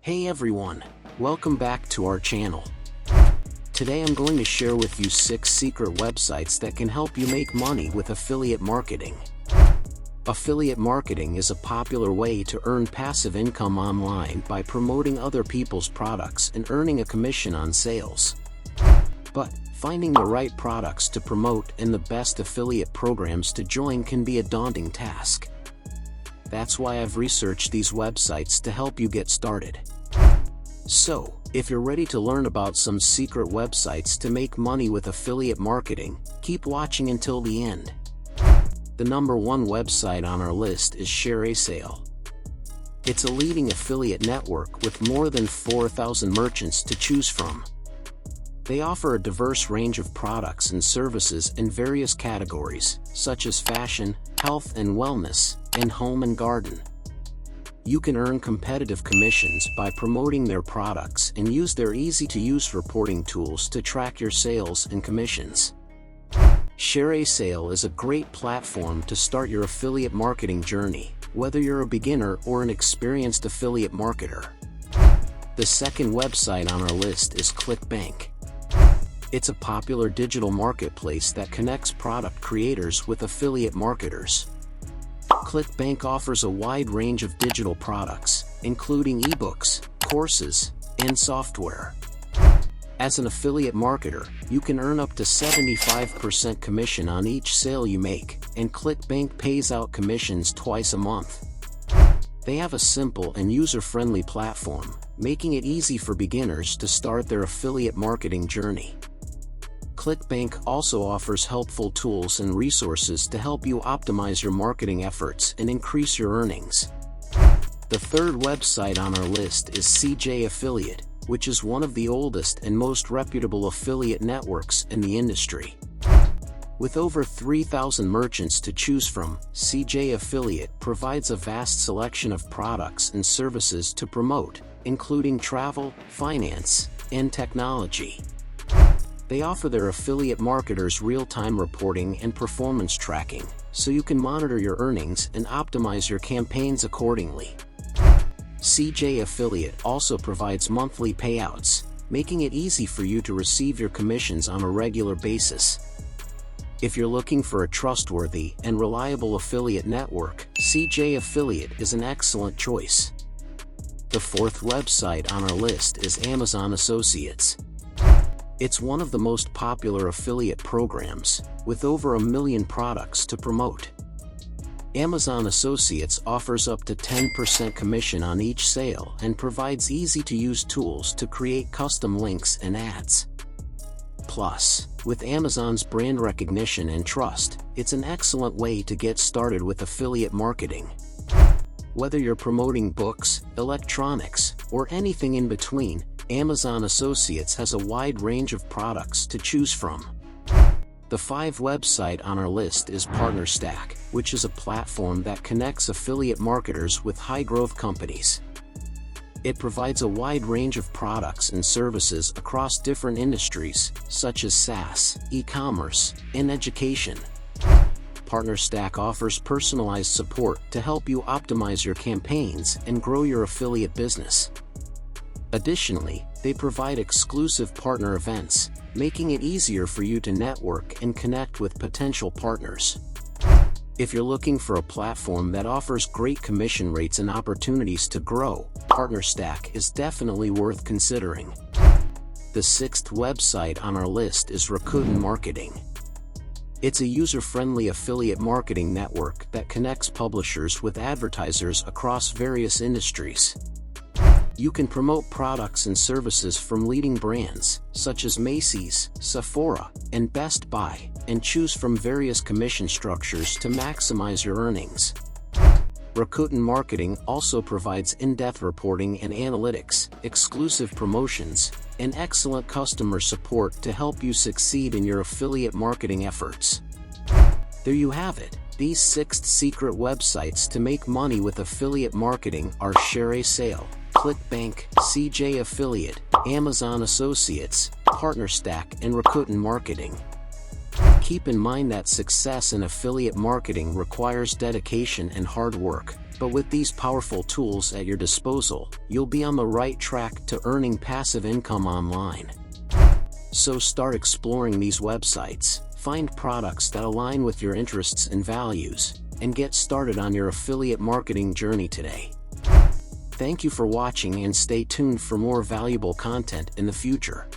Hey everyone, welcome back to our channel. Today I'm going to share with you 6 secret websites that can help you make money with affiliate marketing. Affiliate marketing is a popular way to earn passive income online by promoting other people's products and earning a commission on sales. But finding the right products to promote and the best affiliate programs to join can be a daunting task. That's why I've researched these websites to help you get started. So, if you're ready to learn about some secret websites to make money with affiliate marketing, keep watching until the end. The number 1 website on our list is ShareASale. It's a leading affiliate network with more than 4,000 merchants to choose from. They offer a diverse range of products and services in various categories, such as fashion, health and wellness, and home and garden. You can earn competitive commissions by promoting their products and use their easy-to-use reporting tools to track your sales and commissions. ShareASale is a great platform to start your affiliate marketing journey, whether you're a beginner or an experienced affiliate marketer. The second website on our list is ClickBank. It's a popular digital marketplace that connects product creators with affiliate marketers. ClickBank offers a wide range of digital products, including ebooks, courses, and software. As an affiliate marketer, you can earn up to 75% commission on each sale you make, and ClickBank pays out commissions twice a month. They have a simple and user-friendly platform, making it easy for beginners to start their affiliate marketing journey. ClickBank also offers helpful tools and resources to help you optimize your marketing efforts and increase your earnings. The third website on our list is CJ Affiliate, which is one of the oldest and most reputable affiliate networks in the industry. With over 3,000 merchants to choose from, CJ Affiliate provides a vast selection of products and services to promote, including travel, finance, and technology. They offer their affiliate marketers real-time reporting and performance tracking, so you can monitor your earnings and optimize your campaigns accordingly. CJ Affiliate also provides monthly payouts, making it easy for you to receive your commissions on a regular basis. If you're looking for a trustworthy and reliable affiliate network, CJ Affiliate is an excellent choice. The fourth website on our list is Amazon Associates. It's one of the most popular affiliate programs, with over 1 million products to promote. Amazon Associates offers up to 10% commission on each sale and provides easy-to-use tools to create custom links and ads. Plus, with Amazon's brand recognition and trust, it's an excellent way to get started with affiliate marketing. Whether you're promoting books, electronics, or anything in between, Amazon Associates has a wide range of products to choose from. The 5th website on our list is PartnerStack, which is a platform that connects affiliate marketers with high-growth companies. It provides a wide range of products and services across different industries, such as SaaS, e-commerce, and education. PartnerStack offers personalized support to help you optimize your campaigns and grow your affiliate business. Additionally, they provide exclusive partner events, making it easier for you to network and connect with potential partners. If you're looking for a platform that offers great commission rates and opportunities to grow, PartnerStack is definitely worth considering. The 6th website on our list is Affilate Marketing. It's a user-friendly affiliate marketing network that connects publishers with advertisers across various industries. You can promote products and services from leading brands, such as Macy's, Sephora, and Best Buy, and choose from various commission structures to maximize your earnings. Affilate Marketing also provides in-depth reporting and analytics, exclusive promotions, and excellent customer support to help you succeed in your affiliate marketing efforts. There you have it. These 6 secret websites to make money with affiliate marketing are ShareASale, ClickBank, CJ Affiliate, Amazon Associates, PartnerStack, and Affilate Marketing. Keep in mind that success in affiliate marketing requires dedication and hard work, But with these powerful tools at your disposal, you'll be on the right track to earning passive income online. So start exploring these websites, find products that align with your interests and values, and get started on your affiliate marketing journey today. Thank you for watching and stay tuned for more valuable content in the future.